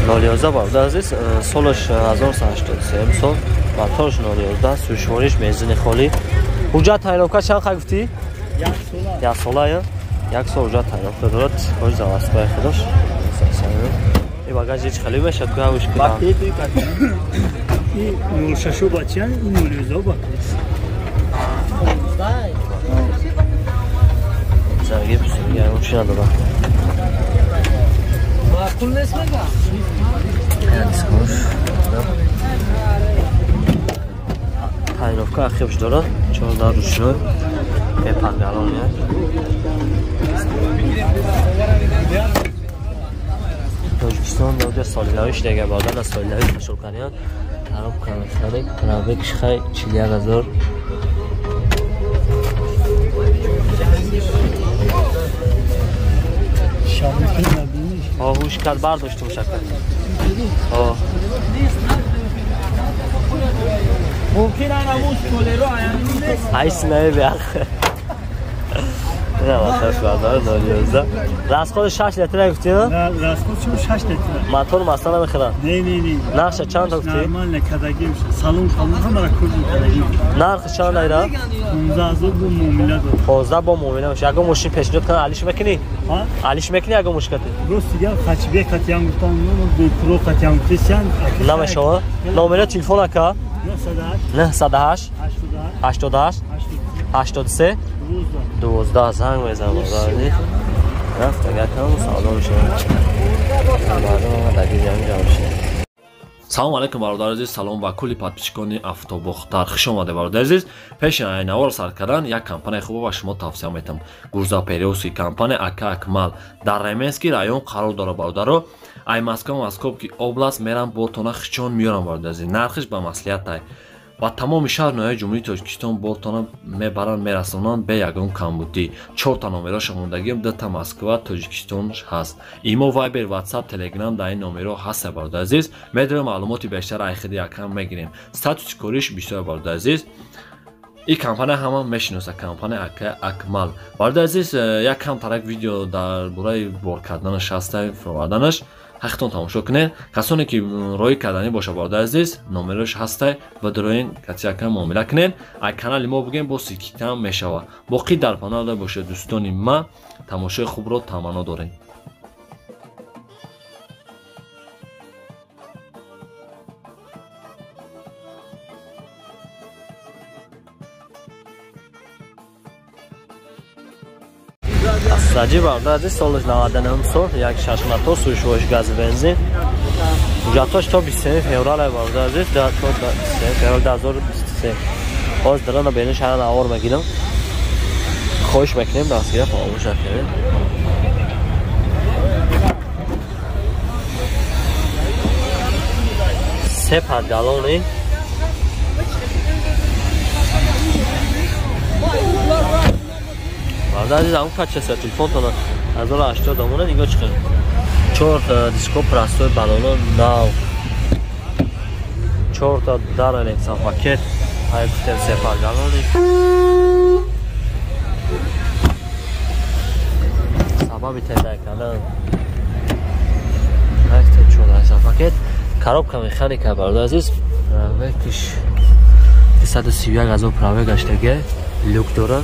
011 бародар азиз, солаш 1983 имсол, моторш 011, сӯшвориш, бензини холӣ. ҳуҷҷат тайёровка чанд қа гуфтӣ? 1 сола я? 1 сол ҳуҷҷат тайёровка дорад. Хош заводской худош. И багажи чӣ хеле мешад ку ҳавиш ки. Вақте туй катан. И 06 бачан, и 011 бакрис. Зарги пусига машина дора. Мақул нест мега? Дискош. Тайёровка ахибш дорад. 14 ручной. Бепаргалон я. Tojikiston davlat solidarlik degan bo'ladi, solidarlik mashg'ulotlar. Tarab kanallar, Karabek Shixay 40000. Hush kad bardoshtdim shakar. Mumkin ana mush tolero ayani. Aysinay be. Ne var var da Raskhod 6 litre gufti mi? Ne, Raskhod 6 litre. Motor masala میخرن. نه. نقش چند تا گفتی؟ نرمال کداگی میشه. سالن همه کردن کداگی. نرخ چند ایرا؟ 15000 با معامله داره. 15 با معامله میشه. اگه ماشین پیشنهاد کنه علیش میکنی؟ ها؟ علیش میکنی اگه مشکلی؟ درست دیگه خچبه کاتیان گفتن به پرو کاتیان گفتن. نمیشه. نمره تلفن اکا؟ 908 88 83 12 زنگ بزن بازاری رفت اگر کنم سلام شما салом алейкум бародар азиз, салом ба кулли подписчикони автобохтар. Хуш омадед бародар азиз. Пеши айнавор сар кардан як компания хуб ба шумо тавсия метам. Гурзапериоси компания Ака Акмал дар Раменский район қарор дорад бародаро. Ай Москва-Московки област мерам ботона хичон миёрам бародар азиз. Нархиш ба маслиҳатай. Ва тамоми шаҳр ноҳияи ҷумҳурии Тоҷикистон ботона мебаранд мерасонанд бе ягон камбудӣ. 4 та номеро шумондагӣ 2 та Москва, Тоҷикистон ҳаст. Имо Viber, WhatsApp, Telegram дар ин номеро ҳаст бародар азиз. Медарем маълумоти бештар айхиди якам мегирем. Статуси кориш бисёр бародар азиз. ин компания ҳама мешиноса, компания Ака Акмал. Бародар азиз, як кам тарак видео дар бораи бор карданаш ҳаста, фироварданаш. ҳақтон тамошо кунед. Касоне ки роҳи кардани боша бародар азиз, номерош ҳастай ва дороин катияка муомила кунед. Ай канали мо бугем бо сикитам мешава. Боқӣ дар панал боша дӯстони ма, тамошои хубро таманно дорем. Саҷи бародар азиз, соли 99 сол, як шашмотор сӯшвориш гази бензин. Ҳуҷҷатош то 23 феврал бародар азиз, то 23 феврал 2023. Ҳозир дарона бениш ҳара навор мегирам. Хоҳиш мекунем дастгира фаромӯш накунед. Се падгалони бародар азиз, ҳамун качаса телефонтона 1080 домона нигоҳ чиқад. 4 диско простой балоно нав. 4 та дар элексан пакет. Ай гуфтем се падгалони. Сабаби тедай кардан. Ай 4 элексан пакет. Коробка механика бародар азиз. Равекиш 231,000 праве гаштаги. Люк дора.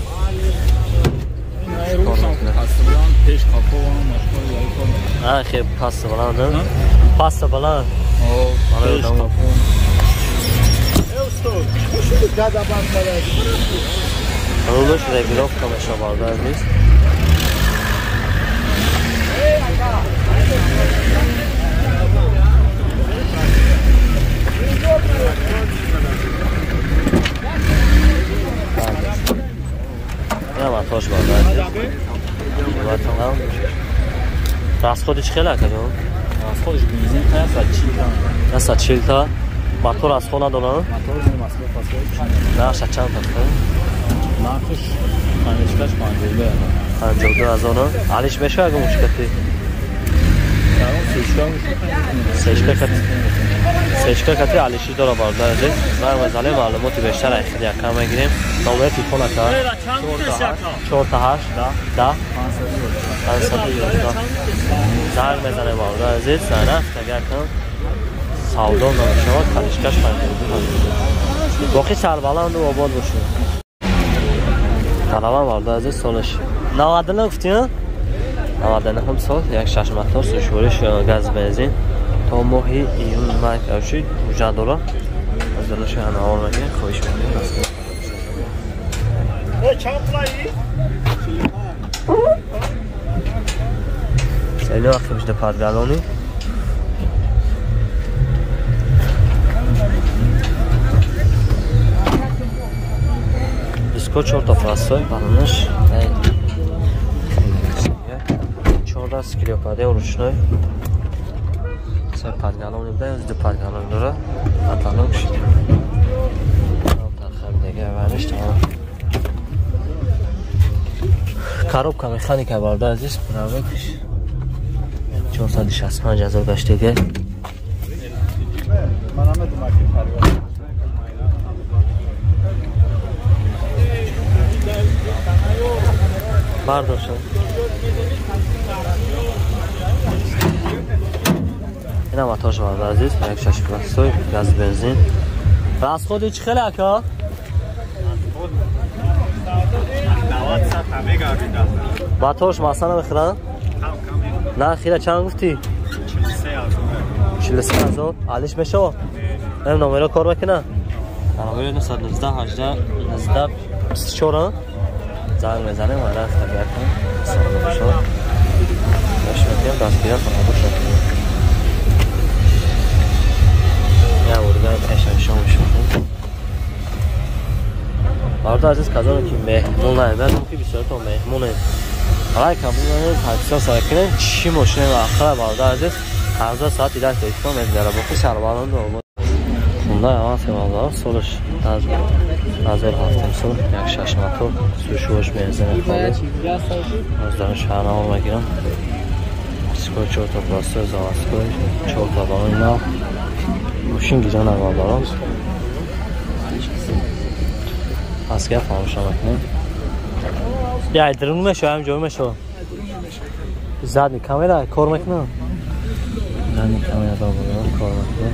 خیلی پاس بلند پاس بلند رولش رگیروف کمشا باردار نیست نه توش باردار расходиш хеле акадо? Расходиш бензин қая 140 та. Мотор расход надорад? Мотор не Москва пасои. Нақша чанд та? Нархиш 52,000. Алиш мешава ага мушкати? سیشکا کتی علیشی داره باردار ازش من وزاله معلوماتی بیشتر ایخیدی اکرم میگیریم نامره تلفن اکرم 4 تا 8 10 511 زنگ بزنه وارد عزیز رفت اگر کن سودا نمیشود کارشکش فرمود باقی سربلند و آباد باشه کاروان وارد عزیز سالش 99 گفتیم 99 هم سال یک 6 موتور سوشورش گاز بنزین تا ماه ایون ماه اوشی وجود داره از دلش اول میگه خوش میاد چند پلایی سیلی وقتی بشده پادگالونی دیسکو 4 تا فرستای بالانش 14 کیلوپاده ورشنای سه پادگالونی بوده از دو پادگالونی داره پادگالون کشید تاخر دیگه ورش تمام коробка механика барда азиз правекш 465,000 гаштага бардошад ина мотош барда азиз 160 газ бензин расходи чӣ хеле ака باتوش مثلا بخرن؟ نه خیلی چند گفتی؟ 43,000 علیش میشه؟ این نمره کار بکنه؟ نمره 919 18 19 24 زنگ میزنه ما رفت تبیه کن سال بشه بشمتیم دستگیره کنم باشه یا ورگاه پیشم شما شما برده عزیز کازانه که مهمون نایمه که بسیار تا مهمونه حالا کامپیوتر تاکسی ساکنه چی ماشین آخر برده عزیز 11 ساعت دیگر تایفون میگذره باقی سربالان دو خونده اول سوالدار سالش از 2007 سال یک 6 موتور سوشوش میزنه خالی از دانش هرنامه میگیرم سکوی 4 تا پلاستر زواسکوی 4 تا بالان اینا ماشین گیران اول دارم اسکر فراموش نکنیم یا درون میشه هم جور میشه زدی کامera کار میکنه زدی کامera دار بود کار میکنه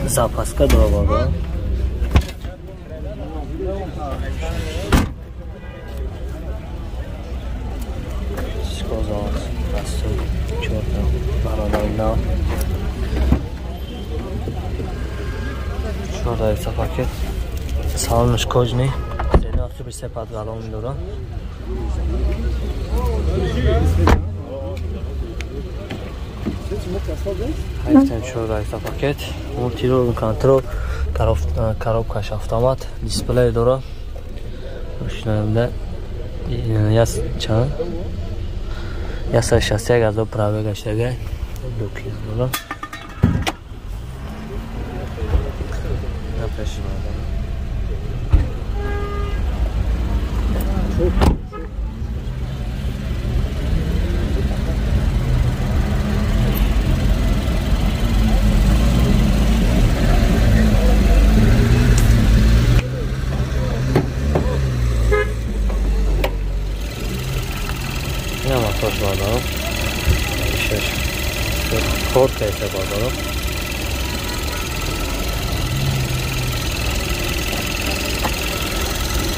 запаска дора бада скозас асту чорта бананайна чорта esa paket salmış kojni seni artı bir sepat galon dora Hayften şurada esa paket multi-roll control коробкаш автомат дисплей дора машинамда яс чан яса шасси газо праве гаштага докиз дора напешимада Toş bakalım. Kod kayıta bakalım.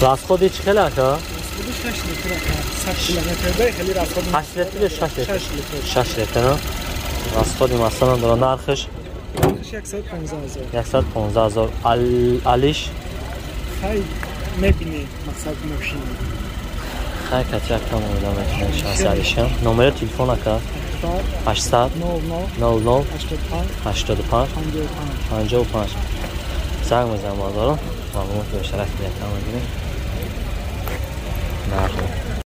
Raskhodi çıkıyor la ka? Raskhodi 6 litre ka. 8 kilometrede khali raskhodi. 8 litre 6 litre. Raskhodi masalan dora narxış 115,000. 115,000. Alish. Hay mebini maqsad mashina. Hay kaçak tam oynamak şans alışım. Numara telefon aka 800 00 85 55 زنگ بزن ما دارم ممنون که به شرف بیاد تمام گیریم